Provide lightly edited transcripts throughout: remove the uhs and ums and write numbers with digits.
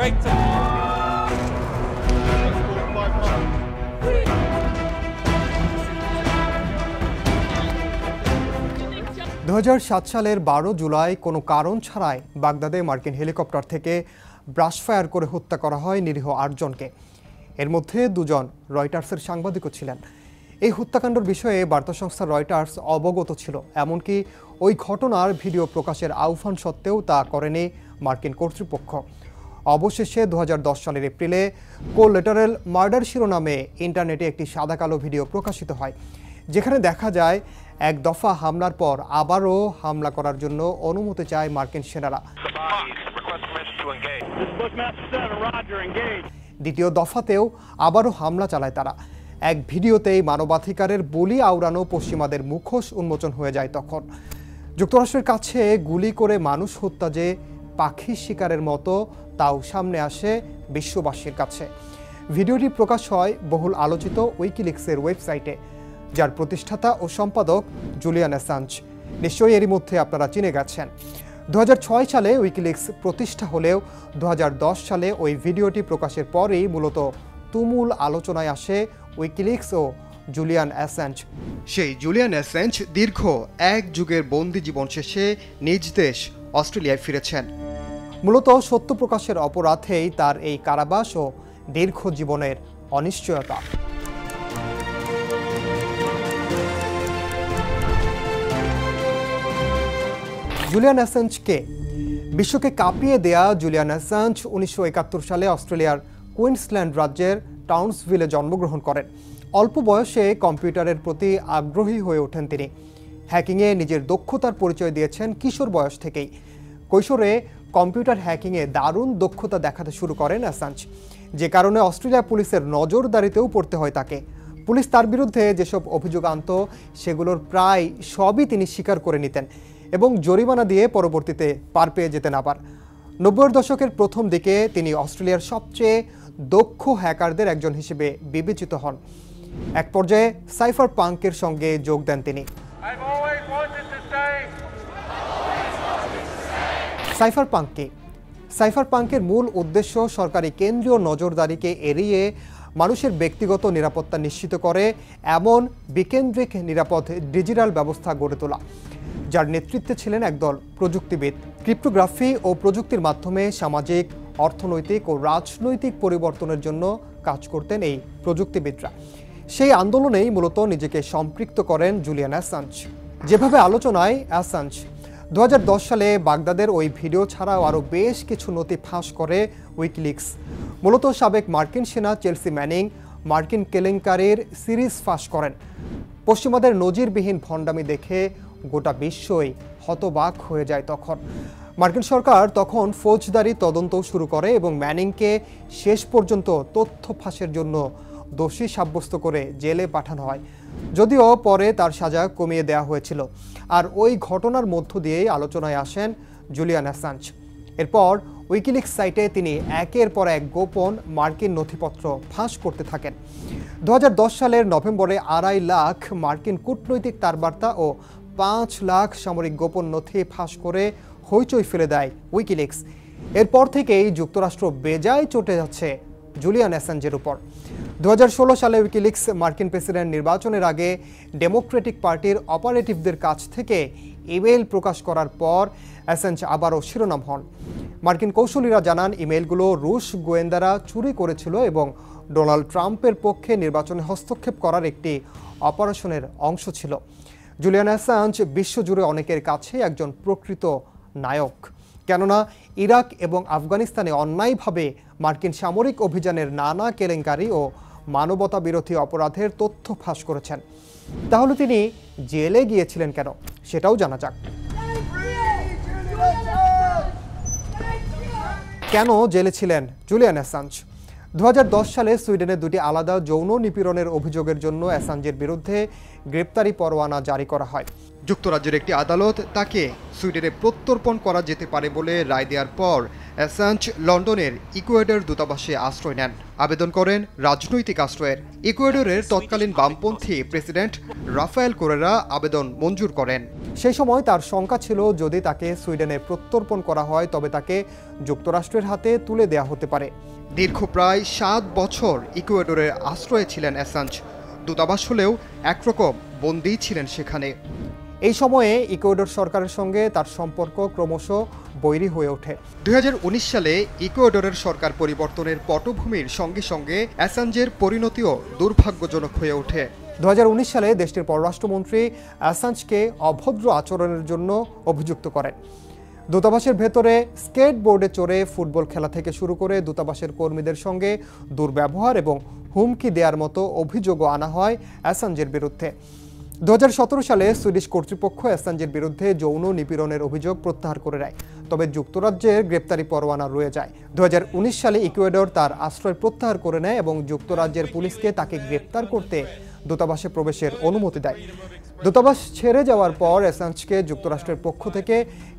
Great to 2007 সালের 12 জুলাই কোনো কারণ ছাড়াই বাগদাদে মার্কিন হেলিকপ্টার থেকে ব্রাশ ফায়ার করে হত্যা করা হয় নিরীহ 8 জনকে। এর মধ্যে 2 জন রয়টার্সের সাংবাদিকও ছিলেন। এই হত্যাকাণ্ডের বিষয়ে বার্তা সংস্থা রয়টার্স অবগত ছিল, এমনকি ওই ঘটনার ভিডিও প্রকাশের আহ্বান সত্ত্বেও তা করেনি মার্কিন কর্তৃপক্ষ। অবশেষে 2010 সালের এপ্রিলে কোল্যাটারাল মার্ডার শিরোনামে ইন্টারনেটে একটি সাদা-কালো ভিডিও প্রকাশিত হয়, যেখানে দেখা যায় এক দফা হামলার পর আবারও হামলা করার জন্য অনুমতি চায় মার্কিন সেনারা। দ্বিতীয় দফাতেও আবারও হামলা চালায় তারা। এক ভিডিওতেই মানবাধিকারের বলি আওড়ানো পশ্চিমাদের মুখোশ উন্মোচন হয়ে যায়। তখন যুক্তরাষ্ট্রের কাছে গুলি করে মানুষ হত্যা যে পাখি শিকারের মতো, তাও সামনে আসে বিশ্ববাসীর কাছে। ভিডিওটি প্রকাশ হয় বহুল আলোচিত উইকিলিক্সের ওয়েবসাইটে, যার প্রতিষ্ঠাতা ও সম্পাদক জুলিয়ান অ্যাসাঞ্জ। নিশ্চয়ই এরই মধ্যে আপনারা চিনে গেছেন। 2006 সালে উইকিলিক্স প্রতিষ্ঠা হলেও 2010 সালে ওই ভিডিওটি প্রকাশের পরেই মূলত তুমুল আলোচনায় আসে উইকিলিক্স ও জুলিয়ান অ্যাসাঞ্জ। সেই জুলিয়ান অ্যাসাঞ্জ দীর্ঘ 1 যুগের বন্দি জীবন শেষে নিজ দেশ অস্ট্রেলিয়ায় ফিরেছেন। মূলত সত্য প্রকাশের অপরাধেই তার এই কারাবাস ও দীর্ঘ জীবনের অনিশ্চয়তা। জুলিয়ান অ্যাসাঞ্জ কে? বিশ্বকে কাঁপিয়ে দেয়া জুলিয়ান অ্যাসাঞ্জ 1971 সালে অস্ট্রেলিয়ার কুইন্সল্যান্ড রাজ্যের টাউন্সভিলে জন্মগ্রহণ করেন। অল্প বয়সে কম্পিউটারের প্রতি আগ্রহী হয়ে ওঠেন তিনি। হ্যাকিংয়ে নিজের দক্ষতার পরিচয় দিয়েছেন কিশোর বয়স থেকেই। কৈশোরে কম্পিউটার হ্যাকিংয়ে দারুণ দক্ষতা দেখাতে শুরু করেন অ্যাসাঞ্জ, যে কারণে অস্ট্রেলিয়া পুলিশের নজরদারিতেও পড়তে হয় তাকে। পুলিশ তার বিরুদ্ধে যেসব অভিযোগ আনত সেগুলোর প্রায় সবই তিনি স্বীকার করে নিতেন এবং জরিমানা দিয়ে পরবর্তীতে পার পেয়ে যেতেন। আবার 90-এর দশকের প্রথম দিকে তিনি অস্ট্রেলিয়ার সবচেয়ে দক্ষ হ্যাকারদের একজন হিসেবে বিবেচিত হন। এক পর্যায়ে সাইফার পাঙ্কের সঙ্গে যোগ দেন তিনি। সাইফার পাঙ্ক কি? সাইফার পাঙ্কের মূল উদ্দেশ্য সরকারি কেন্দ্রীয় নজরদারিকে এড়িয়ে মানুষের ব্যক্তিগত নিরাপত্তা নিশ্চিত করে এমন বিকেন্দ্রিক নিরাপদ ডিজিটাল ব্যবস্থা গড়ে তোলা, যার নেতৃত্বে ছিলেন একদল প্রযুক্তিবিদ। ক্রিপ্টোগ্রাফি ও প্রযুক্তির মাধ্যমে সামাজিক, অর্থনৈতিক ও রাজনৈতিক পরিবর্তনের জন্য কাজ করতেন এই প্রযুক্তিবিদরা। সেই আন্দোলনেই মূলত নিজেকে সম্পৃক্ত করেন জুলিয়ান অ্যাসাঞ্জ। যেভাবে আলোচনায় অ্যাসাঞ্জ 2010 সালে বাগদাদের ওই ভিডিও ছাড়াও আরও বেশ কিছু নথি ফাঁস করে উইকিলিক্স। মূলত সাবেক মার্কিন সেনা চেলসি ম্যানিং মার্কিন কেলেঙ্কারির সিরিজ ফাঁস করেন। পশ্চিমাদের নজিরবিহীন ভণ্ডামি দেখে গোটা বিশ্বই হতবাক হয়ে যায়। তখন মার্কিন সরকার তখন ফৌজদারি তদন্ত শুরু করে এবং ম্যানিংকে শেষ পর্যন্ত তথ্য ফাঁসের জন্য দোষী সাব্যস্ত করে জেলে পাঠানো হয়, যদিও পরে তার সাজা কমিয়ে দেওয়া হয়েছিল। আর ওই ঘটনার মধ্য দিয়েই আলোচনায় আসেন জুলিয়ান অ্যাসাঞ্জ। এরপর উইকিলিক্স সাইটে তিনি একের পর এক গোপন মার্কিন নথিপত্র ফাঁস করতে থাকেন। 2010 সালের নভেম্বরে 2.5 লাখ মার্কিন কূটনৈতিক তারবার্তা ও 5 লাখ সামরিক গোপন নথি ফাঁস করে হইচই ফেলে দেয় উইকিলিক্স। এরপর থেকেই যুক্তরাষ্ট্র বেজায় চটে যাচ্ছে জুলিয়ান অ্যাসাঞ্জের উপর। 2016 সালে উইকিলিক্স মার্কিন প্রেসিডেন্ট নির্বাচনের আগে ডেমোক্রেটিক পার্টির অপারেটিভদের কাছ থেকে ইমেইল প্রকাশ করার পর অ্যাসাঞ্জ আবারও শিরোনাম হন। মার্কিন কৌশলীরা জানান ইমেইলগুলো রুশ গোয়েন্দারা চুরি করেছিল এবং ডোনাল্ড ট্রাম্পের পক্ষে নির্বাচনে হস্তক্ষেপ করার একটি অপারেশনের অংশ ছিল। জুলিয়ান অ্যাসাঞ্জ বিশ্বজুড়ে অনেকের কাছে একজন প্রকৃত নায়ক, কেননা ইরাক এবং আফগানিস্তানে অন্যায়ভাবে মার্কিন সামরিক অভিযানের নানা কেলেঙ্কারি ও মানবতা বিরোধী অপরাধের তথ্য ফাঁস করেছেন। তাহলে তিনি জেলে গিয়েছিলেন কেন, সেটাও জানা যাক। কেন জেলে ছিলেন জুলিয়ান অ্যাসাঞ্জ? 2010 সালে সুইডেনে 2টি আলাদা যৌন নিপীড়নের অভিযোগের জন্য অ্যাসাঞ্জের বিরুদ্ধে গ্রেপ্তারি পরোয়ানা জারি করা হয়। যুক্তরাজ্যের একটি আদালত তাকে সুইডেনে প্রত্যর্পণ করা যেতে পারে বলে রায় দেওয়ার পর অ্যাসাঞ্জ লন্ডনের ইকুয়েডর দূতাবাসে আশ্রয় নেন। আবেদন করেন রাজনৈতিক আশ্রয়ের। ইকুয়েডরের তৎকালীন বামপন্থী প্রেসিডেন্ট রাফায়েল কোরেরা আবেদন মঞ্জুর করেন। সেই সময় তার শঙ্কা ছিল যদি তাকে সুইডেনে প্রত্যর্পণ করা হয় তবে তাকে যুক্তরাষ্ট্রের হাতে তুলে দেয়া হতে পারে। দীর্ঘ প্রায় 7 বছর ইকুয়েডরের আশ্রয়ে ছিলেন অ্যাসাঞ্জ। দূতাবাস হলেও একরকম বন্দী ছিলেন সেখানে। এই সময়ে ইকুয়েডর সরকারের সঙ্গে তার সম্পর্ক ক্রমশ বৈরী হয়ে ওঠে। 2019 সালে ইকুয়েডরের সরকার পরিবর্তনের পটভূমির সঙ্গে সঙ্গে অ্যাসাঞ্জের পরিণতিও দুর্ভাগ্যজনক হয়ে ওঠে। 2019 সালে দেশটির পররাষ্ট্রমন্ত্রী অ্যাসাঞ্জকে অভদ্র আচরণের জন্য অভিযুক্ত করেন। দূতাবাসের ভেতরে স্কেটবোর্ডে চড়ে ফুটবল খেলা থেকে শুরু করে দূতাবাসের কর্মীদের সঙ্গে দুর্ব্যবহার এবং হুমকি দেওয়ার মতো অভিযোগও আনা হয় অ্যাসাঞ্জের বিরুদ্ধে। 2017 সালে সুইডিশ কর্তৃপক্ষ অ্যাসাঞ্জের বিরুদ্ধে যৌন নিপীড়নের অভিযোগ প্রত্যাহার করে নেয়, তবে যুক্তরাজ্যের গ্রেপ্তারি পরোয়ানা রয়ে যায়। 2019 সালে ইকুয়েডর তার আশ্রয় প্রত্যাহার করে নেয় এবং যুক্তরাজ্যের পুলিশকে তাকে গ্রেপ্তার করতে দূতাবাসে প্রবেশের অনুমতি দেয়। দূতাবাস ছেড়ে যাওয়ার পর অ্যাসাঞ্জকে যুক্তরাষ্ট্রের পক্ষ থেকে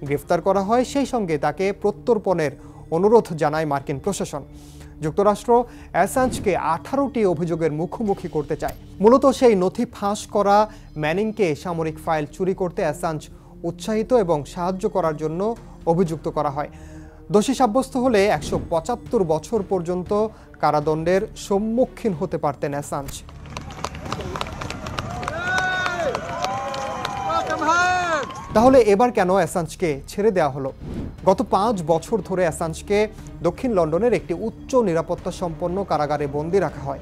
গ্রেফতার করা হয়, সেই সঙ্গে তাকে প্রত্যর্পণের অনুরোধ জানায় মার্কিন প্রশাসন। যুক্তরাষ্ট্র অ্যাসাঞ্জকে 18টি অভিযোগের মুখোমুখি করতে চায়। মূলত সেই নথি ফাঁস করা ম্যানিংকে সামরিক ফাইল চুরি করতে অ্যাসাঞ্জ উৎসাহিত এবং সাহায্য করার জন্য অভিযুক্ত করা হয়। দোষী সাব্যস্ত হলে 175 বছর পর্যন্ত কারাদণ্ডের সম্মুখীন হতে পারতেন অ্যাসাঞ্জ। তাহলে এবার কেন অ্যাসাঞ্জকে ছেড়ে দেওয়া হলো? গত 5 বছর ধরে অ্যাসাঞ্জকে দক্ষিণ লন্ডনের একটি উচ্চ নিরাপত্তা সম্পন্ন কারাগারে বন্দী রাখা হয়।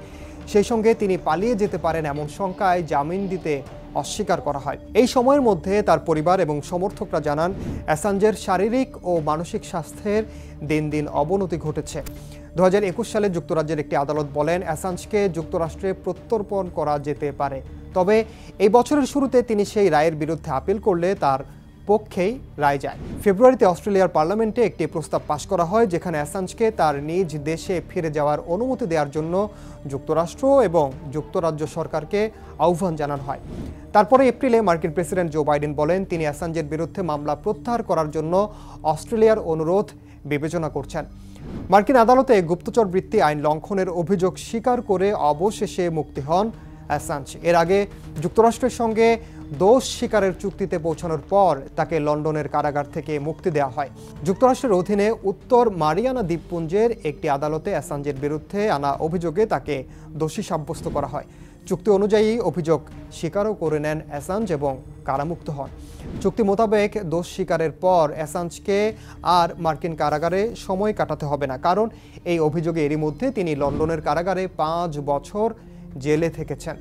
সেই সঙ্গে তিনি পালিয়ে যেতে পারেন এমন শঙ্কায় জামিন দিতে অস্বীকার করা হয়। এই সময়ের মধ্যে তার পরিবার এবং সমর্থকরা জানান অ্যাসাঞ্জের শারীরিক ও মানসিক স্বাস্থ্যের দিন দিন অবনতি ঘটেছে। 2021 সালে যুক্তরাজ্যের একটি আদালত বলেন অ্যাসাঞ্জকে যুক্তরাষ্ট্রে প্রত্যর্পণ করা যেতে পারে, তবে এই বছরের শুরুতে তিনি সেই রায়ের বিরুদ্ধে আপিল করলে তার পক্ষেই রায় যায়। ফেব্রুয়ারিতে অস্ট্রেলিয়ার পার্লামেন্টে একটি প্রস্তাব পাশ করা হয় যেখানে অ্যাসাঞ্জকে তার নিজ দেশে ফিরে যাওয়ার অনুমতি দেওয়ার জন্য যুক্তরাষ্ট্র এবং যুক্তরাজ্য সরকারকে আহ্বান জানানো হয়। তারপরে এপ্রিলে মার্কিন প্রেসিডেন্ট জো বাইডেন বলেন তিনি অ্যাসাঞ্জের বিরুদ্ধে মামলা প্রত্যাহার করার জন্য অস্ট্রেলিয়ার অনুরোধ বিবেচনা করছেন। মার্কিন আদালতে গুপ্তচর বৃত্তি আইন লঙ্ঘনের অভিযোগ স্বীকার করে অবশেষে মুক্তি হন অ্যাসাঞ্জ। এর আগে যুক্তরাষ্ট্রের সঙ্গে দোষ স্বীকারের চুক্তিতে পৌঁছানোর পর তাকে লন্ডনের কারাগার থেকে মুক্তি দেওয়া হয়। যুক্তরাষ্ট্রের অধীনে উত্তর মারিয়ানা দ্বীপপুঞ্জের একটি আদালতে অ্যাসাঞ্জের বিরুদ্ধে আনা অভিযোগে তাকে দোষী সাব্যস্ত করা হয়। চুক্তি অনুযায়ী অভিযোগ স্বীকারও করে নেন অ্যাসাঞ্জ এবং কারামুক্ত হন। চুক্তি মোতাবেক দোষ স্বীকারের পর অ্যাসাঞ্জকে আর মার্কিন কারাগারে সময় কাটাতে হবে না, কারণ এই অভিযোগে এরই মধ্যে তিনি লন্ডনের কারাগারে 5 বছর জেলে থেকেছেন।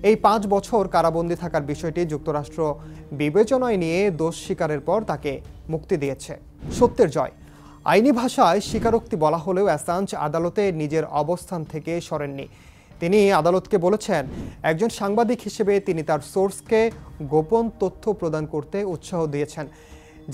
এই 5 বছর কারাবন্দী থাকার বিষয়টি যুক্তরাষ্ট্র বিবেচনায় নিয়ে দোষ স্বীকারের পর তাকে মুক্তি দিয়েছে। সত্যের জয়। আইনি ভাষায় স্বীকারোক্তি বলা হলেও অ্যাসাঞ্জ আদালতে নিজের অবস্থান থেকে সরেননি। তিনি আদালতকে বলেছেন একজন সাংবাদিক হিসেবে তিনি তার সোর্সকে গোপন তথ্য প্রদান করতে উৎসাহ দিয়েছেন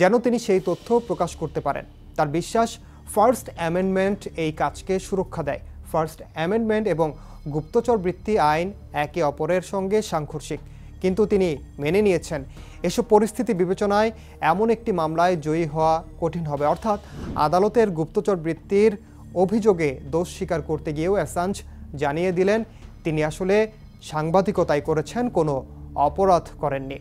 যেন তিনি সেই তথ্য প্রকাশ করতে পারেন। তার বিশ্বাস ফার্স্ট অ্যামেন্ডমেন্ট এই কাজকে সুরক্ষা দেয়। ফার্স্ট অ্যামেন্ডমেন্ট এবং গুপ্তচর বৃত্তি আইন একে অপরের সঙ্গে সাংঘর্ষিক, কিন্তু তিনি মেনে নিয়েছেন এসব পরিস্থিতি বিবেচনায় এমন একটি মামলায় জয়ী হওয়া কঠিন হবে। অর্থাৎ আদালতের গুপ্তচর বৃত্তির অভিযোগে দোষ স্বীকার করতে গিয়েও অ্যাসাঞ্জ জানিয়ে দিলেন তিনি আসলে সাংবাদিকতাই করেছেন, কোনো অপরাধ করেননি।